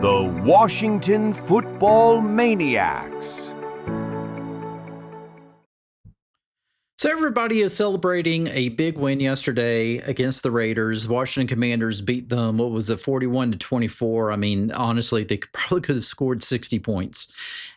The Washington Football Maniacs. So everybody is celebrating a big win yesterday against the Raiders. Washington Commanders beat them, 41-24. I mean, honestly, they probably could have scored 60 points.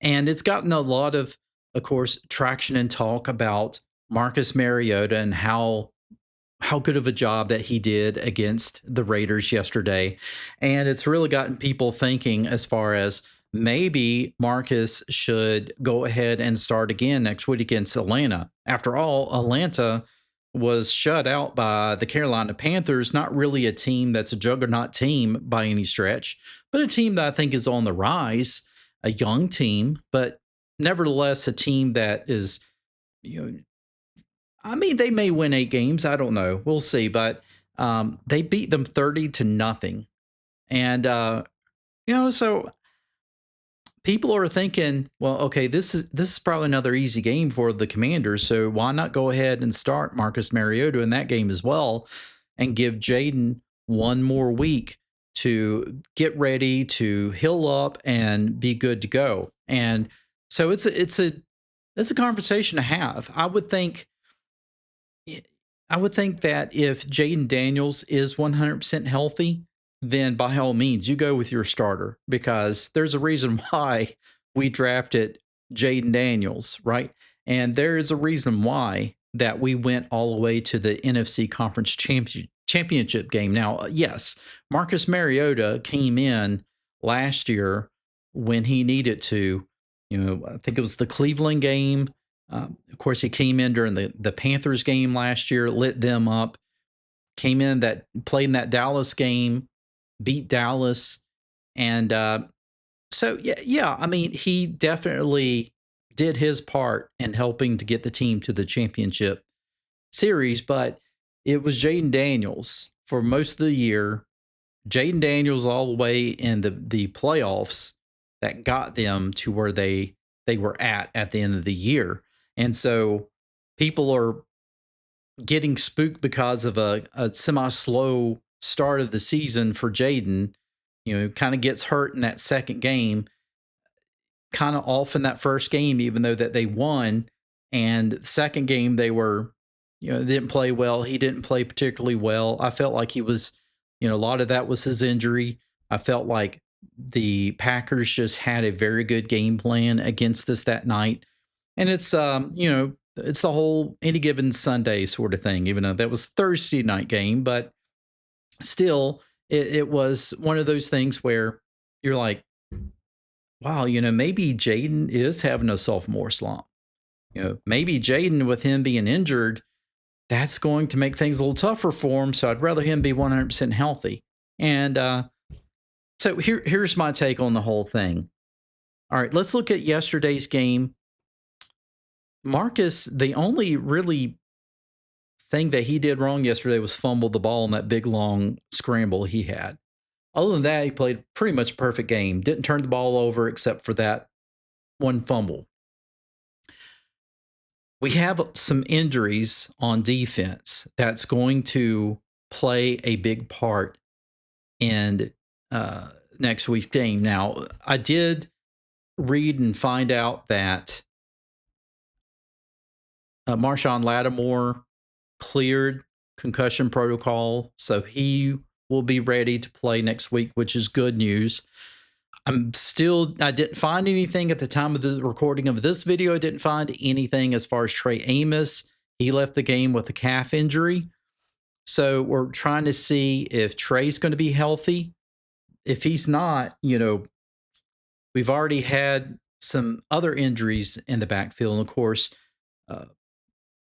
And it's gotten a lot of course, traction and talk about Marcus Mariota and how good of a job that he did against the Raiders yesterday. And it's really gotten people thinking as far as maybe Marcus should go ahead and start again next week against Atlanta. After all, Atlanta was shut out by the Carolina Panthers, not really a team that's a juggernaut team by any stretch, but a team that I think is on the rise, a young team, but nevertheless a team that is, I mean, they may win 8 games. I don't know. We'll see. But they beat them 30-0. And, so people are thinking, well, okay, this is probably another easy game for the Commanders. So why not go ahead and start Marcus Mariota in that game as well and give Jayden one more week to get ready to heal up and be good to go. And so it's a conversation to have. I would think that if Jayden Daniels is 100% healthy, then by all means, you go with your starter, because there's a reason why we drafted Jayden Daniels, right? And there is a reason why that we went all the way to the NFC Conference Championship game. Now, yes, Marcus Mariota came in last year when he needed to. I think it was the Cleveland game. Of course, he came in during the Panthers game last year, lit them up, played in that Dallas game, beat Dallas. And so, yeah, I mean, he definitely did his part in helping to get the team to the championship series, but it was Jayden Daniels for most of the year. Jayden Daniels all the way in the playoffs that got them to where they were at the end of the year. And so people are getting spooked because of a semi-slow start of the season for Jayden. Kind of gets hurt in that second game, kind of off in that first game, even though that they won. And the second game, they were, they didn't play well. He didn't play particularly well. I felt like he was, a lot of that was his injury. I felt like the Packers just had a very good game plan against us that night. And it's, it's the whole any given Sunday sort of thing, even though that was Thursday night game. But still, it was one of those things where you're like, wow, maybe Jayden is having a sophomore slump. Maybe Jayden, with him being injured, that's going to make things a little tougher for him. So I'd rather him be 100% healthy. And so here's my take on the whole thing. All right, let's look at yesterday's game. Marcus, the only really thing that he did wrong yesterday was fumble the ball in that big, long scramble he had. Other than that, he played pretty much a perfect game. Didn't turn the ball over except for that one fumble. We have some injuries on defense that's going to play a big part in next week's game. Now, I did read and find out that Marshawn Lattimore cleared concussion protocol, so he will be ready to play next week, which is good news. I didn't find anything at the time of the recording of this video. I didn't find anything as far as Trey Amos. He left the game with a calf injury. So we're trying to see if Trey's going to be healthy. If he's not, we've already had some other injuries in the backfield. And of course,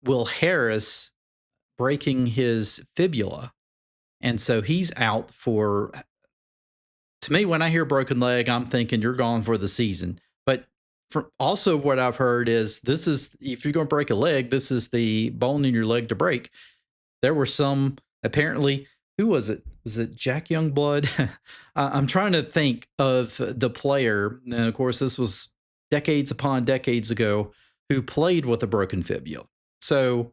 Will Harris breaking his fibula. And so he's out for, to me, when I hear broken leg, I'm thinking you're gone for the season. But also what I've heard is if you're going to break a leg, this is the bone in your leg to break. There were some, apparently, who was it? Was it Jack Youngblood? I'm trying to think of the player. And of course, this was decades upon decades ago, who played with a broken fibula. So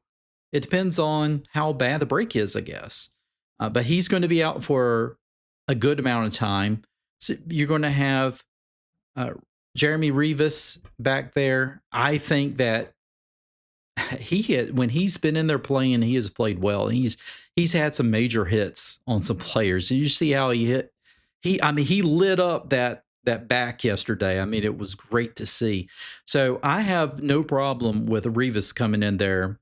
it depends on how bad the break is, I guess. But he's going to be out for a good amount of time. So you're going to have uh, Jeremy Revis back there. I think that when he's been in there playing, he has played well. He's had some major hits on some players. Did you see how he hit? He lit up that back yesterday. I mean, it was great to see. So I have no problem with Revis coming in there.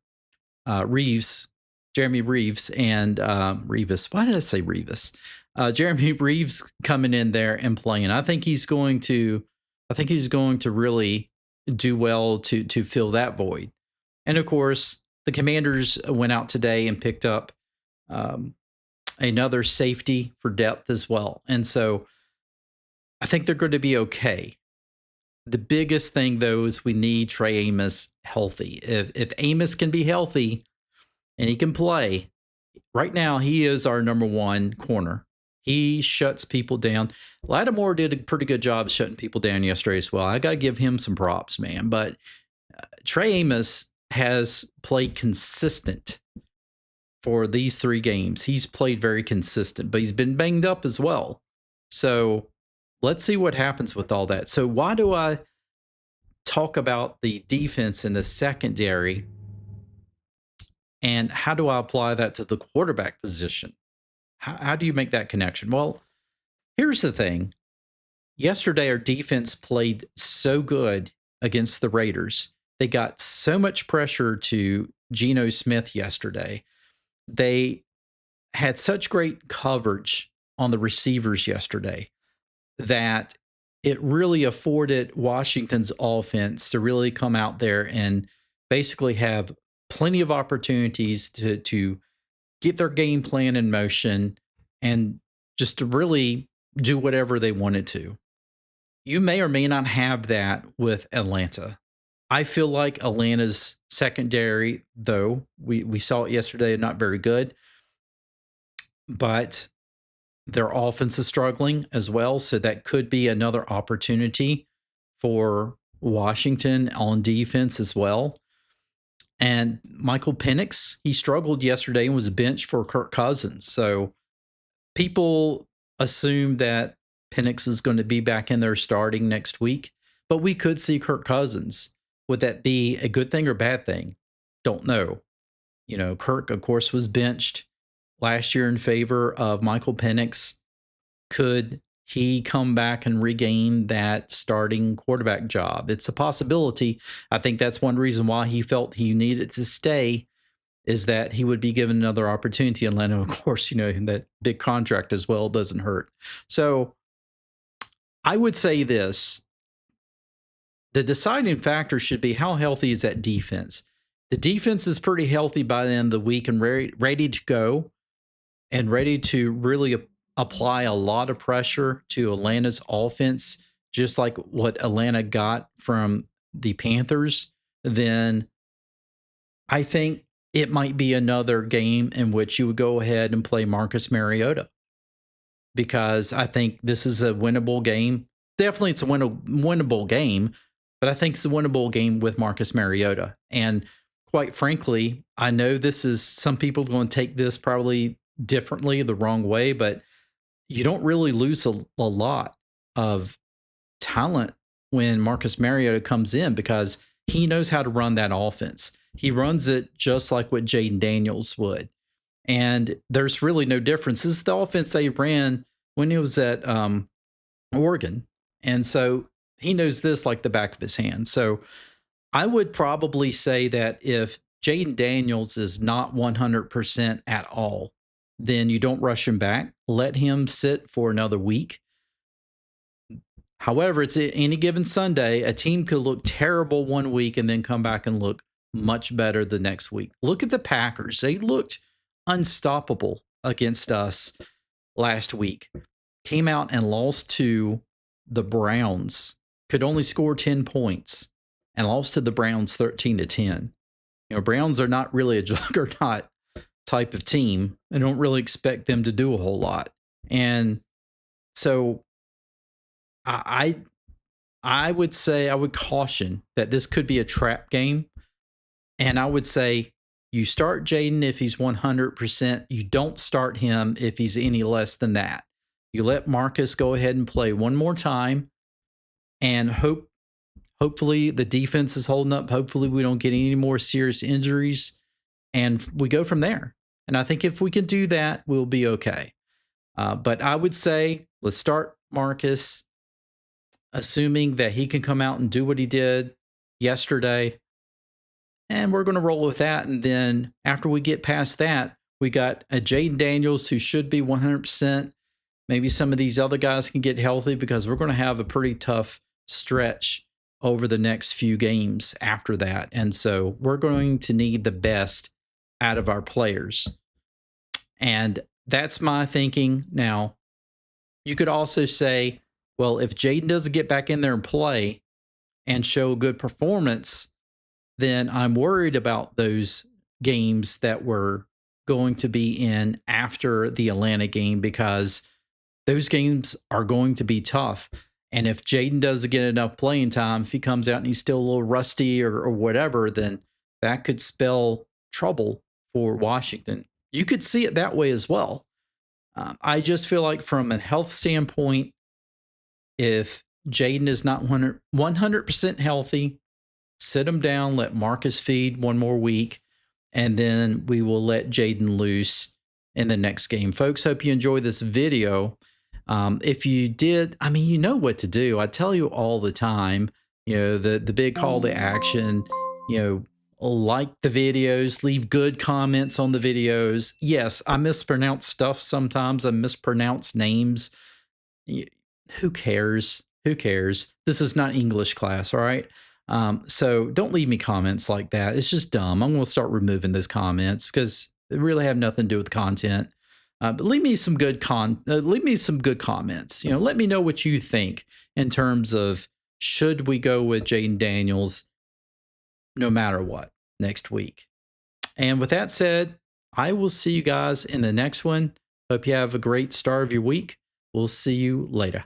Jeremy Reeves and Revis. Why did I say Revis? Jeremy Reeves coming in there and playing. I think he's going to really do well to fill that void. And of course, the Commanders went out today and picked up another safety for depth as well. And so I think they're going to be okay. The biggest thing, though, is we need Trey Amos healthy. If Amos can be healthy and he can play, right now he is our number one corner. He shuts people down. Lattimore did a pretty good job shutting people down yesterday as well. I got to give him some props, man. But Trey Amos has played consistent for these 3 games. He's played very consistent, but he's been banged up as well. So let's see what happens with all that. So why do I talk about the defense in the secondary, and how do I apply that to the quarterback position? How do you make that connection? Well, here's the thing. Yesterday, our defense played so good against the Raiders. They got so much pressure to Geno Smith yesterday. They had such great coverage on the receivers yesterday that it really afforded Washington's offense to really come out there and basically have plenty of opportunities to get their game plan in motion and just to really do whatever they wanted to. You may or may not have that with Atlanta. I feel like Atlanta's secondary, though, we saw it yesterday, not very good, but their offense is struggling as well. So that could be another opportunity for Washington on defense as well. And Michael Penix, he struggled yesterday and was benched for Kirk Cousins. So people assume that Penix is going to be back in there starting next week, but we could see Kirk Cousins. Would that be a good thing or bad thing? Don't know. You know, Kirk, of course, was benched last year in favor of Michael Penix. Could he come back and regain that starting quarterback job? It's a possibility. I think that's one reason why he felt he needed to stay, is that he would be given another opportunity in Atlanta. Of course, you know, that big contract as well doesn't hurt. So I would say this. The deciding factor should be how healthy is that defense. The defense is pretty healthy by the end of the week and ready to go and ready to really apply a lot of pressure to Atlanta's offense, just like what Atlanta got from the Panthers. Then I think it might be another game in which you would go ahead and play Marcus Mariota, because I think this is a winnable game. Definitely it's a winnable game, but I think it's a winnable game with Marcus Mariota. And quite frankly, I know this is, some people are going to take this probably differently, the wrong way, but you don't really lose a lot of talent when Marcus Mariota comes in, because he knows how to run that offense. He runs it just like what Jayden Daniels would. And there's really no difference. This is the offense they ran when he was at Oregon. And so he knows this like the back of his hand. So I would probably say that if Jayden Daniels is not 100% at all, then you don't rush him back. Let him sit for another week. However, it's any given Sunday. A team could look terrible one week and then come back and look much better the next week. Look at the Packers. They looked unstoppable against us last week. Came out and lost to the Browns. Could only score 10 points and lost to the Browns 13-10. You know, Browns are not really a juggernaut type of team. I don't really expect them to do a whole lot. And so I would say, I would caution that this could be a trap game. And I would say you start Jayden if he's 100%. You don't start him if he's any less than that. You let Marcus go ahead and play one more time, and hopefully the defense is holding up. Hopefully we don't get any more serious injuries, and we go from there. And I think if we can do that, we'll be okay. But I would say let's start Marcus, assuming that he can come out and do what he did yesterday. And we're going to roll with that. And then after we get past that, we got a Jayden Daniels who should be 100%. Maybe some of these other guys can get healthy, because we're going to have a pretty tough stretch over the next few games after that. And so we're going to need the best out of our players. And that's my thinking. Now, you could also say, well, if Jayden doesn't get back in there and play and show a good performance, then I'm worried about those games that we're going to be in after the Atlanta game, because those games are going to be tough. And if Jayden doesn't get enough playing time, if he comes out and he's still a little rusty or whatever, then that could spell trouble for Washington. You could see it that way as well. I just feel like from a health standpoint, if Jayden is not 100% healthy, sit him down, let Marcus feed one more week, and then we will let Jayden loose in the next game. Folks, hope you enjoyed this video. If you did, I mean, you know what to do. I tell you all the time, the big call to action, like the videos, leave good comments on the videos. Yes, I mispronounce stuff sometimes. I mispronounce names. Who cares? Who cares? This is not English class, all right? So don't leave me comments like that. It's just dumb. I'm going to start removing those comments because they really have nothing to do with content. But leave me some good comments. Let me know what you think in terms of, should we go with Jayden Daniels no matter what next week. And with that said, I will see you guys in the next one. Hope you have a great start of your week. We'll see you later.